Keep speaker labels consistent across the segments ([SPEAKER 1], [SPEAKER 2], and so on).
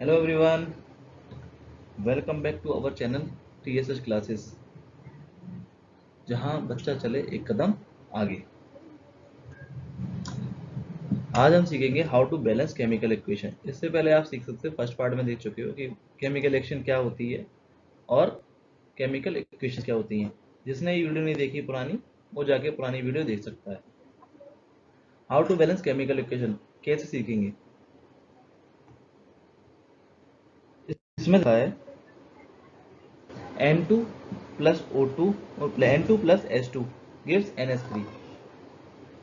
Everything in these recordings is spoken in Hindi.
[SPEAKER 1] Hello everyone, welcome back to our channel TSS classes, जहां बच्चा चले एक कदम आगे। आज हम सीखेंगे how to balance chemical equation. इससे पहले आप सीख सकते हो, फर्स्ट पार्ट में देख चुके हो कि केमिकल रिएक्शन क्या होती है और केमिकल इक्वेशन क्या होती हैं। जिसने ये वीडियो नहीं देखी पुरानी, वो जाके पुरानी वीडियो देख सकता है। How to balance chemical equation कैसे सीखेंगे, इसमें है N2 plus O2 और N2 plus H2 gives NH3।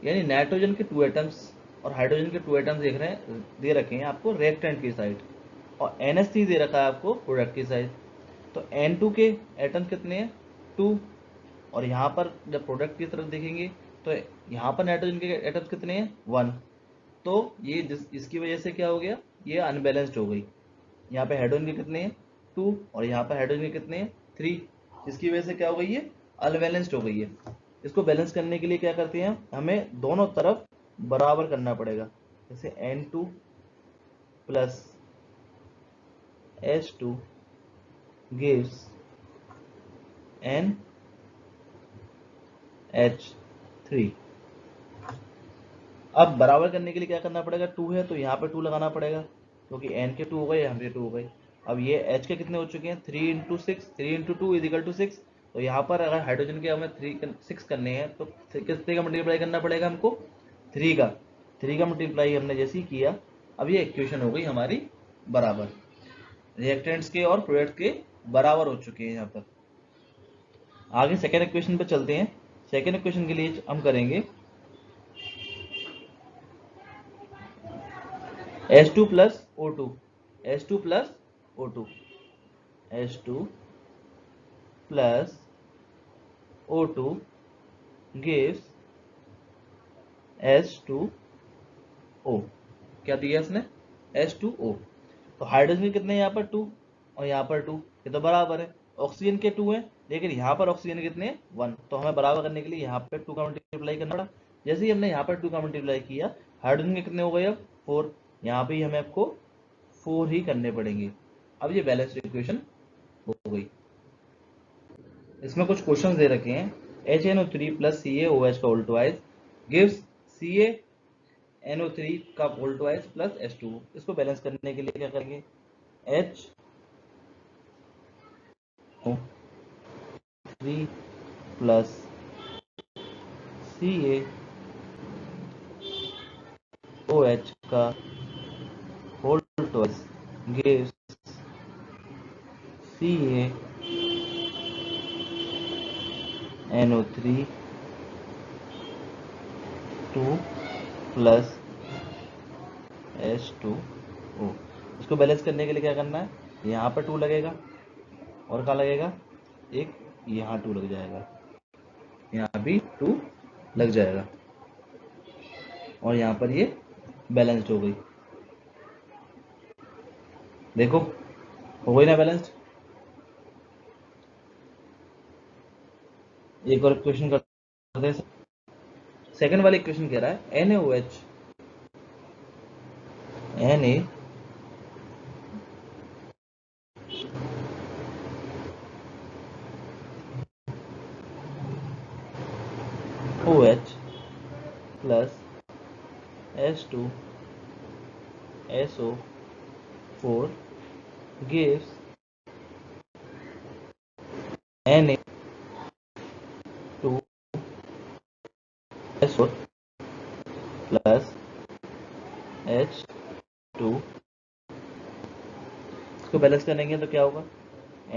[SPEAKER 1] यानी नाइट्रोजन के 2 एटम्स और हाइड्रोजन के 2 एटम्स दे रखे हैं आपको रिएक्टेंट की साइड, और NH3 दे रखा है आपको प्रोडक्ट की साइड। तो N2 के एटम्स कितने हैं? 2। और यहाँ पर जब प्रोडक्ट की तरफ देखेंगे तो यहाँ पर नाइट्रोजन के एटम्स कितने हैं? 1। तो ये इसकी वजह से क्या हो गया, ये अनबैलेंस्ड हो गई। यहाँ पे हाइड्रोजन के कितने हैं? 2। और यहाँ पर हाइड्रोजन के कितने हैं? 3। इसकी वजह से क्या हो गई है? अनबैलेंस्ड हो गई है। इसको बैलेंस करने के लिए क्या करते हैं, हमें दोनों तरफ बराबर करना पड़ेगा। जैसे N2 plus H2 gives NH3। अब बराबर करने के लिए क्या करना पड़ेगा, 2 है तो यहाँ पे 2 लगाना पड़ेगा, क्योंकि N के 2 हो गए, यहाँ पे 2 हो गए। अब ये H के कितने हो चुके हैं? 3 into 6, 3 into 2 is equal to 6। तो यहाँ पर अगर हाइड्रोजन के हमें 6 करने हैं तो कितने का मल्टीप्लाई करना पड़ेगा हमको? 3 का। 3 का मल्टीप्लाई हमने जैसे ही किया, अब ये इक्वेशन हो गई हमारी बराबर। रिएक्टेंट्स के और प्रोडक्ट के बराबर हो चुके हैं यहाँ पर। आगे सेकेंड इक्वेशन पे चलते हैं। सेकेंड इक्वेशन के लिए हम करेंगे H2 plus O2, H2 plus O2, H2 plus O2 gives H2O। क्या दिया इसने? H2O। तो हाइड्रोजन कितने हैं यहाँ पर? 2 और यहाँ पर 2, ये तो बराबर है। ऑक्सीजन के 2 हैं, लेकिन यहाँ पर ऑक्सीजन कितने हैं? 1। तो हमें बराबर करने के लिए यहाँ पर 2 का मल्टीप्लाई करना पड़ा। जैसे ही हमने यहाँ पर 2 का मल्टीप्लाई किया, हाइड्रोजन के कितने हो गए? अब 4। यहाँ पे हमें आपको 4 ही करने पड़ेंगे। अब ये बैलेंस्ड इक्वेशन हो गई। इसमें कुछ क्वेश्चन दे रखे हैं। HNO3 प्लस CaOH का होल ट्वाइस गिव्स CaNO3 का होल ट्वाइस प्लस H2O। इसको बैलेंस करने के लिए क्या करेंगे? HNO3 प्लस CaOH का whole twice gives CaNO3 2 plus H2O। इसको बैलेंस करने के लिए क्या करना है? यहाँ पर 2 लगेगा और क्या लगेगा? एक यहाँ 2 लग जाएगा, यहाँ भी 2 लग जाएगा, और यहाँ पर ये बैलेंस्ड हो गई। देखो, हो गई ना बैलेंस्ड। एक और इक्वेशन करते हैं। सेकंड वाली इक्वेशन कह रहा है NaOH plus H2SO4 gives Na2SO plus H2। इसको बैलेंस करेंगे तो क्या होगा?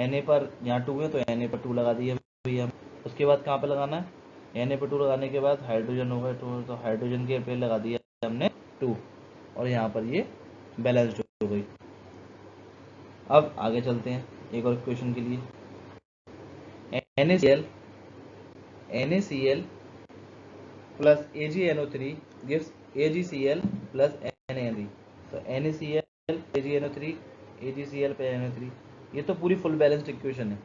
[SPEAKER 1] Na पर यहाँ 2 है तो Na पर 2 लगा दिए भैया हम। उसके बाद कहाँ पे लगाना है? Na पर 2 लगाने के बाद हाइड्रोजन होगा 2, तो हाइड्रोजन के पे लगा दिया हमने 2, और यहाँ पर ये बैलेंस्ड हो गई। अब आगे चलते हैं एक और इक्वेशन के लिए। NaCl plus AgNO3 gives AgCl plus Na3। तो NaCl AgNO3 AgCl plus NO3, ये तो पूरी फुल बैलेंस्ड इक्वेशन है।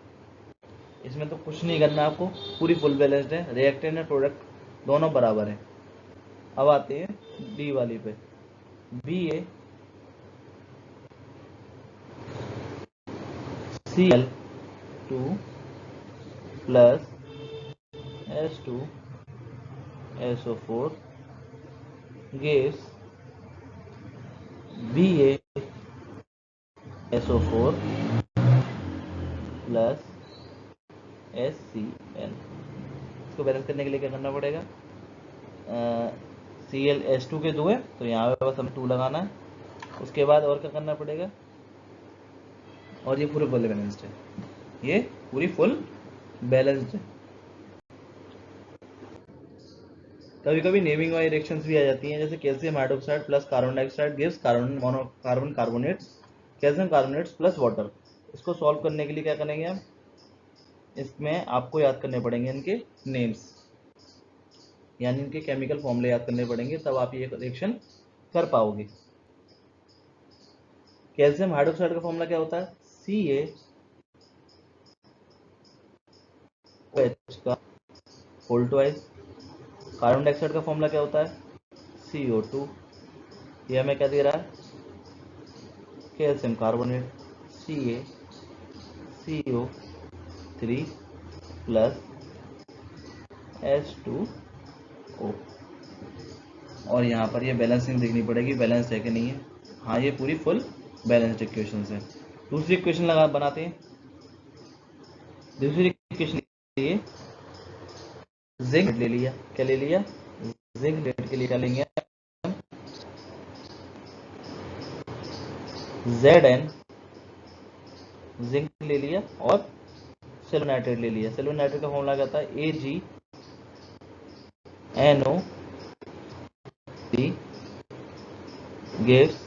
[SPEAKER 1] इसमें तो कुछ नहीं करना आपको, पूरी फुल बैलेंस्ड है। रिएक्टेंट और प्रोडक्ट दोनों बराबर हैं। अब आते हैं डी वाली पे। Cl2 plus H2SO4 gives BaSO4 plus HCl। इसको बैलेंस करने के लिए क्या करना पड़ेगा? Cl H2 के 2 है तो यहाँ पे बस हमें 2 लगाना है। उसके बाद और क्या करना पड़ेगा? और ये पूरे फुल बैलेंस्ड है, ये पूरी फुल बैलेंस्ड है। कभी कभी नेमिंग वाली रिएक्शंस भी आ जाती हैं, जैसे calcium hydroxide plus carbon dioxide gives carbon carbonates, calcium carbonates plus water. इसको सॉल्व करने के लिए क्या करेंगे हम? इसमें आपको याद करने पड़ेंगे इनके नेम्स, यानी इनके केमिकल फॉर्मूले याद करने पड़ेंगे, तब आप ये रिएक्शन कर पाओगे। कैल्शियम हाइड्रोक्साइड का फॉर्मूला क्या होता है? CaOH का होल ट्वाइस। कार्बन डाइऑक्साइड का फॉर्मूला क्या होता है? CO2। ये हमें क्या दे रहा है? Calcium carbonate CaCO3 plus H2O। और यहाँ पर ये बैलेंसिंग देखनी पड़ेगी, बैलेंस है कि नहीं है। हाँ, ये पूरी फुल बैलेंस्ड इक्वेशन है। दूसरी इक्वेशन लगा बनाते हैं। दूसरी इक्वेशन लिए जिंक ले लिया, क्या ले लिया? जिंक लेट के लिए क्या लेंगे? Zn जिंक ले लिया और सिल्वर नाइट्रेट ले लिया। सिल्वर नाइट्रेट का फॉर्मूला क्या था? AgNO3 गिव्स,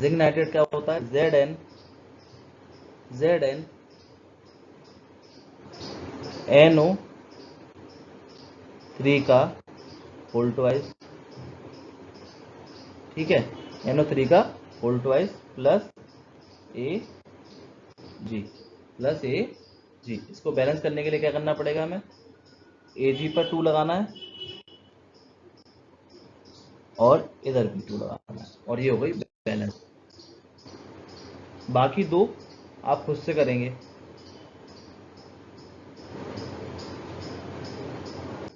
[SPEAKER 1] जिंक नाइट्रेट क्या होता है? ZnNO3 का होल ट्वाइस, ठीक है, NO3 का होल ट्वाइस प्लस Ag। इसको बैलेंस करने के लिए क्या करना पड़ेगा हमें? Ag पर 2 लगाना है और इधर भी 2 लगाना है, और ये हो गई बैलेंस। बाकी 2 आप खुद से करेंगे।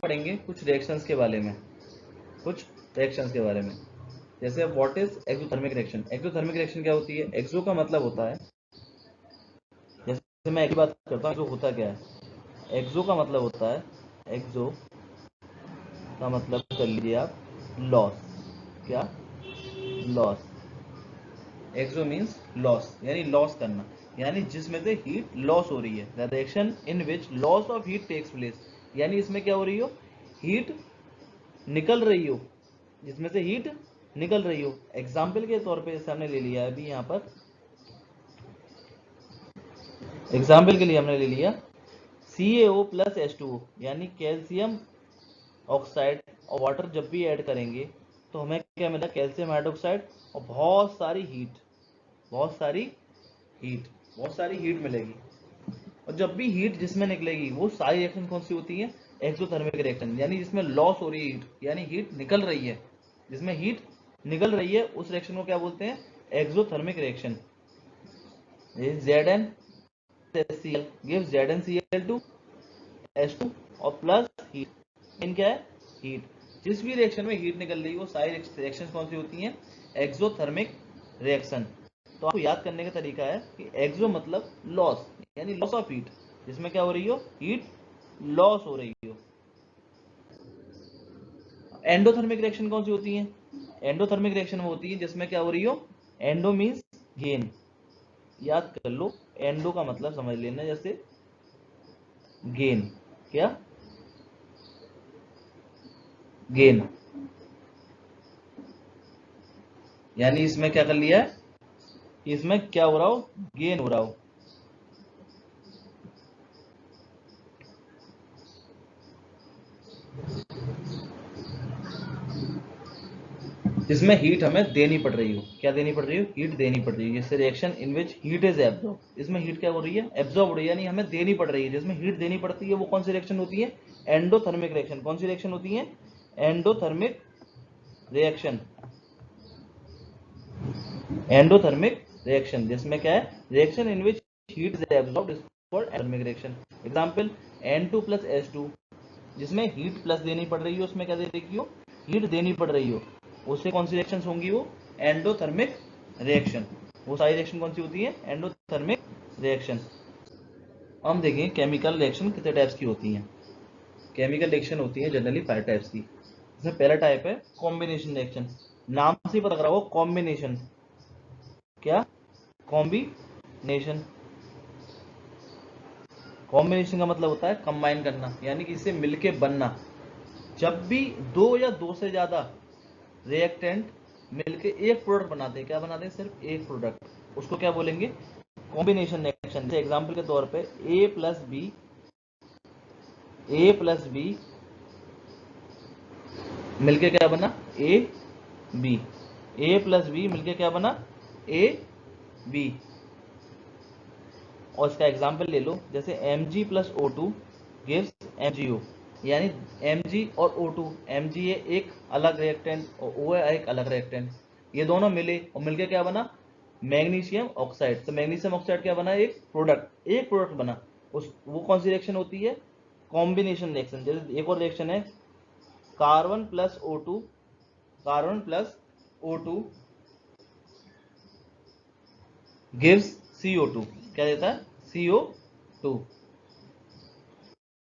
[SPEAKER 1] पढ़ेंगे कुछ रिएक्शंस के बारे में, जैसे what is exothermic reaction. Exothermic reaction क्या होती है? एक्सो का मतलब होता है, जैसे मैं एक बात करता हूँ, एक्सो होता क्या है? एक्सो का मतलब होता है, एक्सो का मतलब कर लीजिए आप लॉस। क्या? लॉस। एक्सो मीन्स लॉस, यानी लॉस करना, यानी जिसमें से हीट लॉस हो रही है। The reaction in which loss of heat takes place, यानी इसमें क्या हो रही हो? हीट निकल रही हो, जिसमें से हीट निकल रही हो। एग्जाम्पल के तौर पे जैसे हमने ले लिया है अभी यहाँ पर, एग्जाम्पल के लिए हमने ले लिया CaO प्लस H2O, यानी कैल्शियम ऑक्साइड और वाटर जब भी ऐड करेंगे तो हमें क्या मिला? कैल्शियम हाइड्रोक्साइड और बहुत सारी हीट मिलेगी। और जब भी हीट जिसमें निकलेगी वो सारी रिएक्शन कौन सी होती है? एक्सोथर्मिक रिएक्शन, यानी जिसमें लॉस हो रही है हीट, यानी हीट निकल रही है, जिसमें हीट निकल रही है उस रिएक्शन को क्या बोलते हैं? Exothermic reaction. ZnHCl gives ZnCl2 H2 और प्लस हीट, इन क्या है? हीट। जिस भी रिएक्शन में हीट निकल रही है वो सारी रिएक्शन कौन सी होती हैं? Exothermic reaction. तो आपको याद करने का तरीका है कि एक्सो मतलब लॉस, यानी लॉस ऑफ हीट, जिसमें क्या हो रही हो? हीट लॉस हो रही हो। एंडोथर्मिक रिएक्शन कौन सी होती है? एंडोथर्मिक रिएक्शन वो होती है जिसमें क्या हो रही हो? एंडो मीन्स गेन, याद कर लो। एंडो का मतलब समझ लेना, जैसे गेन, क्या? गेन, यानी इसमें क्या कर लिया है? इसमें क्या हो रहा हो? गेन हो रहा हो। जिसमें हीट हमें देनी पड़ रही हो, क्या देनी पड़ रही हो? हीट देनी पड़ रही है। जैसे reaction in which heat is absorb, इसमें हीट क्या हो रही है? एब्जॉर्ब हो रही है, यानी हमें देनी पड़ रही है। जिसमें हीट देनी पड़ती है वो कौन सी रिएक्शन होती है? Endothermic reaction. कौन सी रिएक्शन होती है? Endothermic reaction. एंडोथर्मिक रिएक्शन जिसमें क्या है? Reaction in which heat is absorbed is called endothermic reaction. Example N2 plus H2, जिसमें हीट प्लस देनी पड़ रही हो, उसमें क्या दे रही हो, हीट देनी पड़ रही हो, उससे कौन सी रिएक्शन होंगी, वो एंडोथर्मिक रिएक्शन। वो सारी रिएक्शन कौन सी होती है, एंडोथर्मिक रिएक्शन। हम देखें केमिकल रिएक्शन कितने टाइप्स की होती हैं। केमिकल रिएक्शन होती है जनरली 5 टाइप्स की। इसमें पहला टाइप है कॉम्बिनेशन रिएक्शन। नाम से ही पता लग रहा हो, कॉम्बिनेशन, क्या, कॉम्बिनेशन। कॉम्बिनेशन का मतलब होता है कंबाइन करना, यानी कि इससे मिलके बनना। जब भी दो या दो से ज्यादा रिएक्टेंट मिलके एक प्रोडक्ट बनाते हैं, क्या बनाते हैं, सिर्फ एक प्रोडक्ट, उसको क्या बोलेंगे, कॉम्बिनेशन रिएक्शन। जैसे एग्जांपल के तौर पे ए प्लस बी मिलके क्या बना, A B. A plus B मिलके क्या बना, ए बी। और इसका एग्जांपल ले लो, जैसे Mg plus O2 gives MgO, यानी Mg और O2, Mg है एक अलग रिएक्टेंट और O है एक अलग रिएक्टेंट, ये दोनों मिले और मिलके क्या बना, मैग्नीशियम ऑक्साइड। तो मैग्नीशियम ऑक्साइड क्या बना, एक प्रोडक्ट बना। उस वो कौन सी रिएक्शन होती है, कॉम्बिनेशन रिएक्शन। जैसे एक और रिएक्शन है carbon plus O2 gives CO2, क्या देता है, CO2।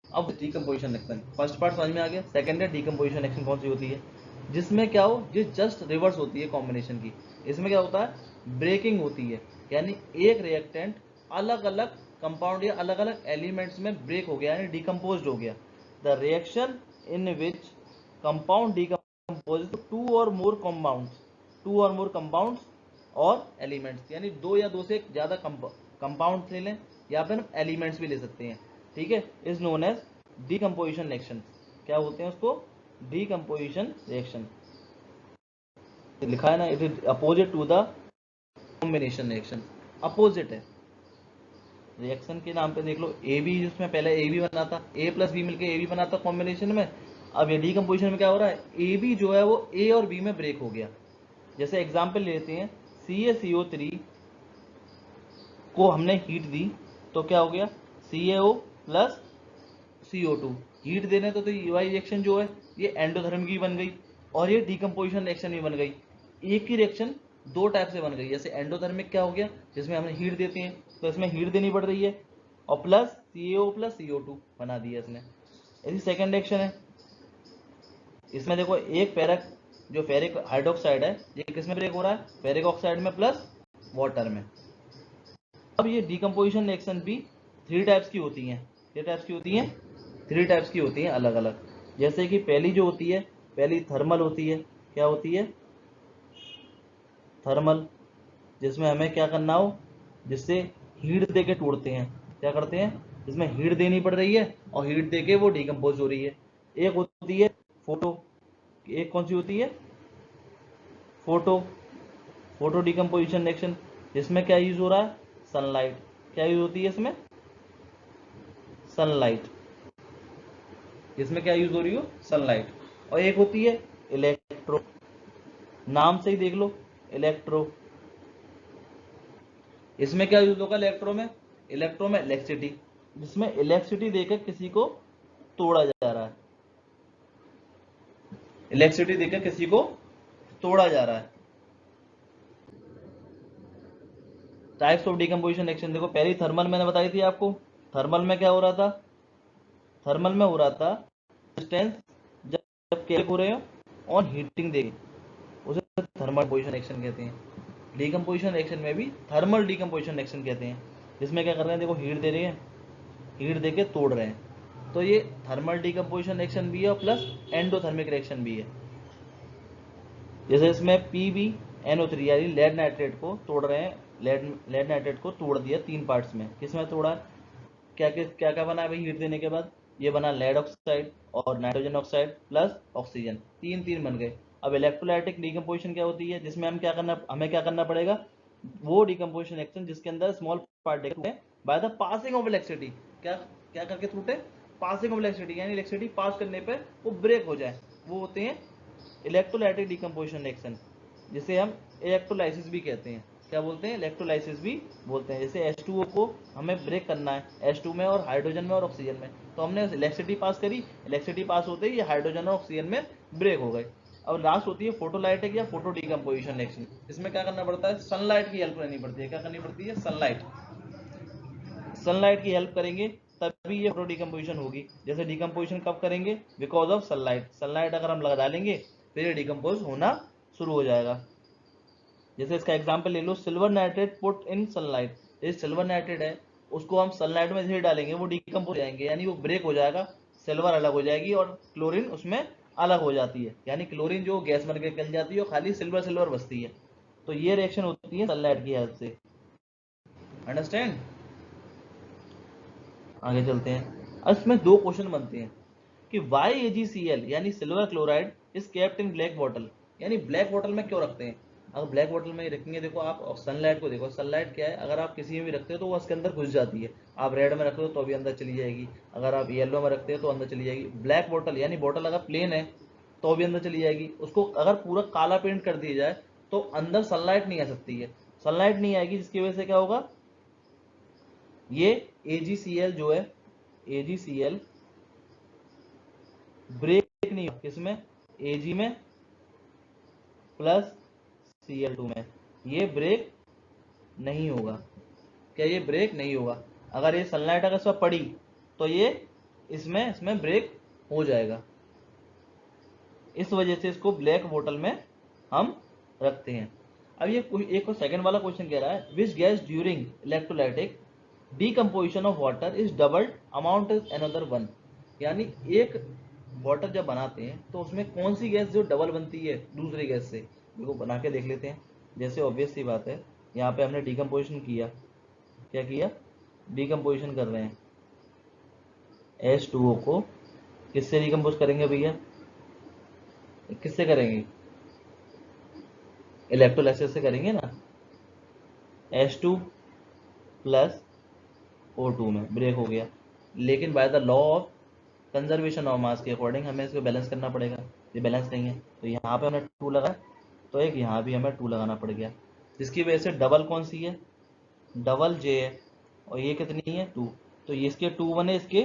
[SPEAKER 1] अब डीकम्पोजिशन रिएक्शन, फर्स्ट पार्ट समझ में आ गया। सेकंड है डीकम्पोजिशन रिएक्शन कौन सी होती है, जिसमें क्या हो, ये जस्ट रिवर्स होती है कॉम्बिनेशन की। इसमें क्या होता है, ब्रेकिंग होती है, यानी एक रिएक्टेंट अलग अलग कंपाउंड या अलग अलग एलिमेंट्स में ब्रेक हो गया, यानी डिकम्पोज हो गया। The reaction in which compound decompose two और मोर कंपाउंड्स और एलिमेंट्स, यानी दो या दो से ज्यादा कंपाउंड्स ले लें या फिर एलिमेंट्स भी ले सकते हैं, ठीक है, is known as decomposition reaction. क्या बोलते हैं उसको, डीकम्पोजिशन रिएक्शन। लिखा है ना, it is opposite to the combination reaction, opposite है। रिएक्शन के नाम पे देख लो, ए बी, जिसमें पहले ए बी बना था, ए प्लस बी मिलकर ए बी बना था कॉम्बिनेशन में। अब ये डीकम्पोजिशन में क्या हो रहा है, ए बी जो है वो ए और बी में ब्रेक हो गया। जैसे एग्जाम्पल लेते हैं, CaCO3 को हमने हीट दी तो क्या हो गया, CaO प्लस CO2। हीट देने तो ये वाली रिएक्शन जो है ये एंडोथर्मिक की बन गई और ये डीकम्पोजिशन रिएक्शन भी बन गई। एक ही रिएक्शन दो टाइप से बन गई। जैसे एंडोथर्मिक क्या हो गया, जिसमें हमने हीट देते हैं तो इसमें हीट देनी पड़ रही है और प्लस CaO प्लस CO2 बना दिया इसने। ऐसी सेकेंड रिएक्शन है, इसमें देखो एक फेरिक हाइड्रोक्साइड है, ये किसमें ब्रेक हो रहा है, फेरिक ऑक्साइड में प्लस वाटर में। अब ये डीकम्पोजिशन रिएक्शन भी 3 टाइप्स की होती हैं। कितने टाइप्स की होती हैं, 3 टाइप्स की होती हैं अलग अलग। जैसे कि पहली जो होती है, पहली थर्मल होती है। क्या होती है, थर्मल, जिसमें हमें क्या करना हो, जिससे हीट दे के तोड़ते हैं। क्या करते हैं, जिसमें हीट देनी पड़ रही है और हीट दे के वो डीकम्पोज हो रही है। एक होती है फोटो, एक कौन सी होती है, फोटो डीकम्पोजिशन रिएक्शन, जिसमें क्या यूज हो रहा है, सनलाइट। क्या यूज होती है इसमें, सनलाइट, इसमें क्या यूज हो रही हो, सनलाइट। और एक होती है इलेक्ट्रो, नाम से ही देख लो, इलेक्ट्रो। इसमें क्या यूज होगा, इलेक्ट्रो में इलेक्ट्रिसिटी, जिसमें इलेक्ट्रिसिटी देकर किसी को तोड़ा जा रहा है, इलेक्ट्रिसिटी देकर किसी को तोड़ा जा रहा है। टाइप्स ऑफ डीकम्पोजिशन रिएक्शन देखो, पहली थर्मल मैंने बताई थी आपको। थर्मल में क्या हो रहा था, थर्मल में हो रहा था रेजिस्टेंस, जब केक हो रहे हो और हीटिंग देगी, उसे थर्मल डिकम्पोजिशन रिएक्शन कहते हैं। डीकम्पोजिशन रिएक्शन में भी थर्मल डीकम्पोजिशन रिएक्शन कहते हैं, जिसमें क्या कर रहे हैं, देखो हीट दे रहे हैं, हीट देके तोड़ रहे हैं, तो ये थर्मल डीकम्पोजिशन रिएक्शन भी है और प्लस एंडोथर्मिक रिएक्शन भी है। जैसे इसमें PbNO3 यानी लेड नाइट्रेट को तोड़ रहे हैं, लेड नाइट्रेट को तोड़ दिया 3 पार्ट्स में। किसमें तोड़ा, क्या क्या बना है भाई हीट देने के बाद, ये बना लेड ऑक्साइड और नाइट्रोजन ऑक्साइड प्लस ऑक्सीजन, तीन बन गए। अब इलेक्ट्रोलाइटिक डीकम्पोजिशन क्या होती है, जिसमें हमें क्या करना पड़ेगा, वो डीकम्पोजिशन रिएक्शन जिसके अंदर small particle by the passing of electricity, क्या क्या करके टूटे, पासिंग ऑफ इलेक्ट्रिसिटी, यानी इलेक्ट्रिसिटी पास करने पे वो ब्रेक हो जाए, वो होते हैं इलेक्ट्रोलाइटिक डीकम्पोजिशन रिएक्शन, जिसे हम इलेक्ट्रोलाइसिस भी कहते हैं। क्या बोलते हैं, इलेक्ट्रोलाइसिस भी बोलते हैं। जैसे H2O को हमें ब्रेक करना है H2 में और हाइड्रोजन में और ऑक्सीजन में, तो हमने इलेक्ट्रिसिटी पास करी, इलेक्ट्रिसिटी पास होते ही ये हाइड्रोजन और ऑक्सीजन में ब्रेक हो गए। अब लास्ट होती है फोटोलाइटिक या फोटो डिकम्पोजिशन रिएक्शन। इसमें क्या करना पड़ता है, सनलाइट की हेल्प लेनी पड़ती है। क्या करनी पड़ती है, सनलाइट, सनलाइट की हेल्प करेंगे तभी ये फोटो डिकम्पोजिशन होगी। जैसे डिकम्पोजिशन कब करेंगे, बिकॉज ऑफ सनलाइट। सनलाइट अगर हम लगा डालेंगे फिर ये डिकम्पोज होना शुरू हो जाएगा। जैसे इसका एग्जांपल ले लो, silver nitrate put in sunlight. जैसे सिल्वर नाइट्रेट है, उसको हम सनलाइट में जैसे डालेंगे वो डिकम्पोज हो जाएंगे, यानी वो ब्रेक हो जाएगा, सिल्वर अलग हो जाएगी और क्लोरीन उसमें अलग हो जाती है, यानी क्लोरीन जो गैस बन के निकल जाती है और खाली सिल्वर सिल्वर बचती है। तो ये रिएक्शन होती है सनलाइट की हेल्प से। अंडरस्टैंड। आगे चलते हैं। अब इसमें दो क्वेश्चन बनते हैं कि वाई AgCl यानी silver chloride is kept in black bottle, यानी ब्लैक बॉटल में क्यों रखते हैं। अगर ब्लैक बॉटल में रखेंगे, देखो आप सनलाइट को देखो, सनलाइट क्या है, अगर आप किसी में भी रखते हो तो वो उसके अंदर घुस जाती है। आप रेड में रखते हो तो भी अंदर चली जाएगी, अगर आप येलो में रखते हो तो अंदर चली जाएगी। ब्लैक बॉटल यानी बॉटल अगर प्लेन है तो भी अंदर चली जाएगी। उसको अगर पूरा काला पेंट कर दिया जाए तो अंदर सनलाइट नहीं आ सकती है, सनलाइट नहीं आएगी, जिसकी वजह से क्या होगा, ये AgCl जो है, AgCl ब्रेक नहीं होगा। किसमें, Ag में प्लस Cl2 में, ये ब्रेक नहीं होगा। क्या ये ब्रेक नहीं होगा, अगर ये सनलाइट अगर इसमें पड़ी तो ये इसमें इसमें ब्रेक हो जाएगा। इस वजह से इसको ब्लैक बोतल में हम रखते हैं। अब ये एक सेकंड वाला क्वेश्चन कह रहा है, which gas during electrolytic decomposition of water is doubled amount is another one, यानी एक वाटर जब बनाते हैं तो उसमें कौन सी गैस जो डबल बनती है दूसरी गैस से, देखो बना के देख लेते हैं। जैसे ऑब्वियस सी बात है, यहाँ पे हमने डीकम्पोजिशन किया, क्या किया, डीकम्पोजिशन कर रहे हैं। H2O को किससे डीकम्पोज करेंगे भैया, किससे करेंगे, इलेक्ट्रोलाइसिस से करेंगे ना। H2 प्लस O2 में ब्रेक हो गया, लेकिन by the law of conservation of mass के अकॉर्डिंग हमें इसको बैलेंस करना पड़ेगा। ये बैलेंस नहीं है तो यहाँ पे हमने 2 लगाया, तो एक यहाँ भी हमें 2 लगाना पड़ गया, जिसकी वजह से डबल कौन सी है, डबल J है, और ये कितनी है 2, तो ये इसके 2 बने, इसके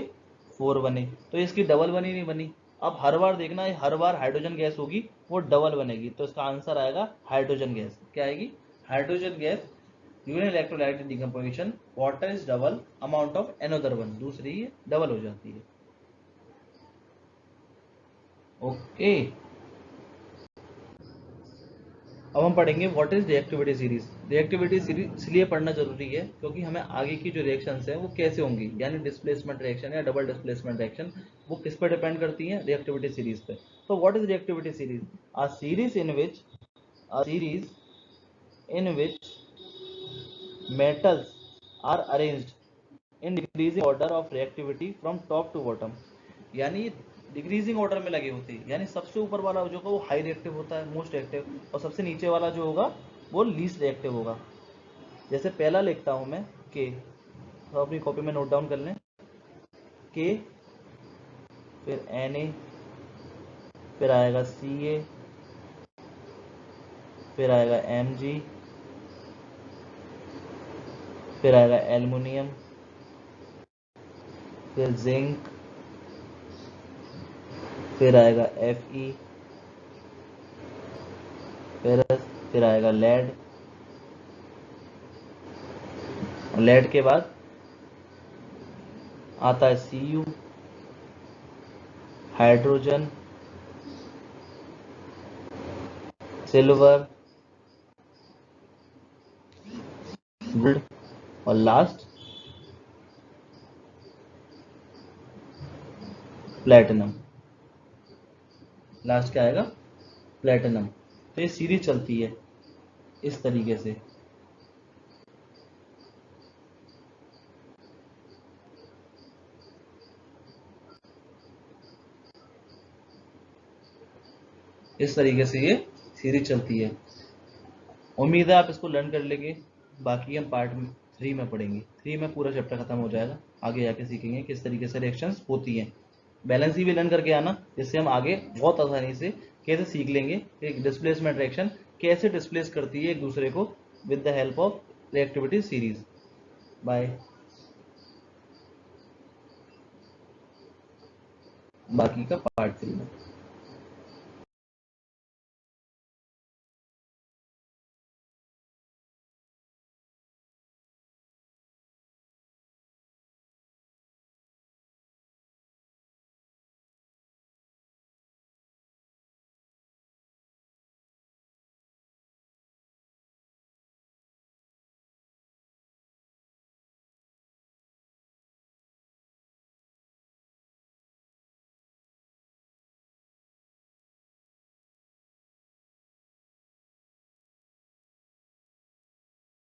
[SPEAKER 1] 4 बने, तो इसकी डबल बनी नहीं बनी। अब हर बार देखना है, हर बार हाइड्रोजन गैस होगी वो डबल बनेगी, तो इसका आंसर आएगा हाइड्रोजन गैस। क्या आएगी, hydrogen gas. During electrolytic decomposition water is double amount of another one, दूसरी ये डबल हो जाती है। ओके, अब हम पढ़ेंगे what is reactivity series. Reactivity series इसलिए पढ़ना जरूरी है क्योंकि हमें आगे की जो रिएक्शंस हैं वो कैसे होंगी, यानी डिस्प्लेसमेंट रिएक्शन या डबल डिस्प्लेसमेंट रिएक्शन, वो किस पर डिपेंड करती हैं, रिएक्टिविटी सीरीज पे। तो what is reactivity series, a series in which metals are arranged in decreasing order of reactivity from top to bottom, यानी डिक्रीजिंग ऑर्डर में लगे होते हैं, यानी सबसे ऊपर वाला जो होगा वो हाई रिएक्टिव होता है, मोस्ट रिएक्टिव, और सबसे नीचे वाला जो होगा वो लीस्ट रिएक्टिव होगा। जैसे पहला लिखता हूं मैं के, तो अपनी कॉपी में नोट डाउन कर लें, के, फिर Na, फिर आएगा Ca, फिर आएगा Mg, फिर आएगा एल्युमिनियम, फिर जिंक, फिर आएगा Fe, फिर आएगा लेड, लेड के बाद आता है Cu, हाइड्रोजन, सिल्वर, गोल्ड, और लास्ट प्लेटिनम। लास्ट क्या आएगा, प्लेटिनम। तो ये सीरीज चलती है इस तरीके से। इस तरीके से ये सीरीज चलती है। उम्मीद है आप इसको लर्न कर लेंगे, बाकी हम पार्ट 3 में पढ़ेंगे। 3 में पूरा चैप्टर खत्म हो जाएगा, आगे जाके सीखेंगे किस तरीके से रिएक्शंस होती हैं। बैलेंस ही भी लर्न करके आना, जिससे हम आगे बहुत आसानी से कैसे सीख लेंगे एक डिस्प्लेसमेंट रिएक्शन कैसे डिस्प्लेस करती है एक दूसरे को, with the help of reactivity series. By बाकी का पार्ट 3 में